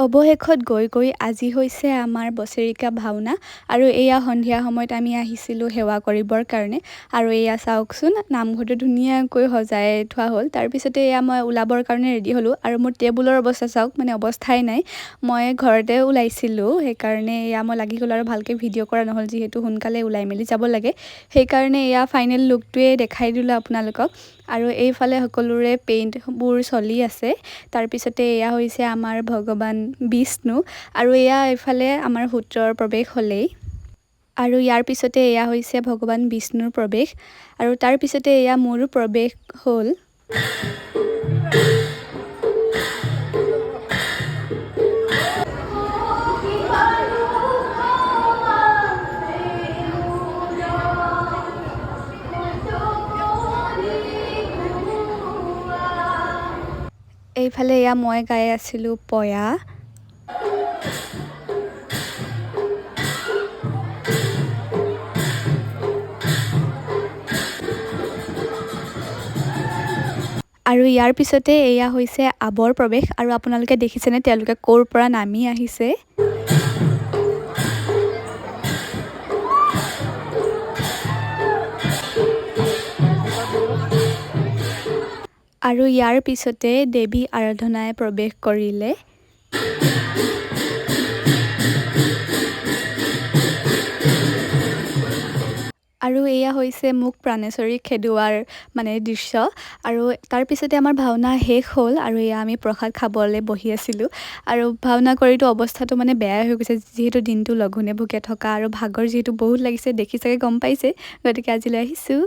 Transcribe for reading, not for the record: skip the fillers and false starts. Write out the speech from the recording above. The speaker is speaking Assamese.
অৱশেষত গৈ আজি হৈছে আমাৰ বছেৰিকা ভাওনা আৰু এয়া সন্ধিয়া সময়ত আমি আহিছিলোঁ সেৱা কৰিবৰ কাৰণে আৰু এয়া চাওকচোন নামঘৰটো ধুনীয়াকৈ সজাই থোৱা হ'ল। তাৰপিছতে এয়া মই ওলাবৰ কাৰণে ৰেডি হ'লোঁ আৰু মোৰ টেবুলৰ অৱস্থা চাওক, মানে অৱস্থাই নাই। মই ঘৰতে ওলাইছিলোঁ, সেইকাৰণে এয়া মই লাগি গ'লোঁ আৰু ভালকৈ ভিডিঅ' কৰা নহ'ল, যিহেতু সোনকালে ওলাই মেলি যাব লাগে। সেইকাৰণে এয়া ফাইনেল লুকটোৱে দেখাই দিলোঁ আপোনালোকক। আৰু এইফালে সকলোৰে পেইণ্টবোৰ চলি আছে। তাৰপিছতে এয়া হৈছে আমাৰ ভগৱান বিষ্ণু আৰু এয়া এইফালে আমাৰ সূত্ৰৰ প্ৰৱেশ হ'লেই আৰু ইয়াৰ পিছতে এয়া হৈছে ভগৱান বিষ্ণুৰ প্ৰৱেশ আৰু তাৰ পিছতে এয়া মোৰো প্ৰৱেশ হ'ল। এইফালে এয়া মই গাই আছিলোঁ পয়া। আৰু ইয়াৰ পিছতে এয়া হৈছে আৱৰ প্ৰৱেশ আৰু আপোনালোকে দেখিছেনে তেওঁলোকে ক'ৰ পৰা নামি আহিছে। আৰু ইয়াৰ পিছতে দেৱী আৰাধনাই প্ৰৱেশ কৰিলে। আৰু এয়া হৈছে মোক প্ৰাণেশ্বৰী খেদুৱাৰ দৃশ্য আৰু তাৰপিছতে আমাৰ ভাওনা শেষ হ'ল আৰু এয়া আমি প্ৰসাদ খাবলৈ বহি আছিলোঁ আৰু ভাওনা কৰিতো অৱস্থাটো বেয়াই হৈ গৈছে, যিহেতু দিনটো লঘোণে ভোকে থকা আৰু ভাগৰ যিহেতু বহুত লাগিছে, দেখি চাগে গম পাইছে, গতিকে আজিলৈ আহিছোঁ।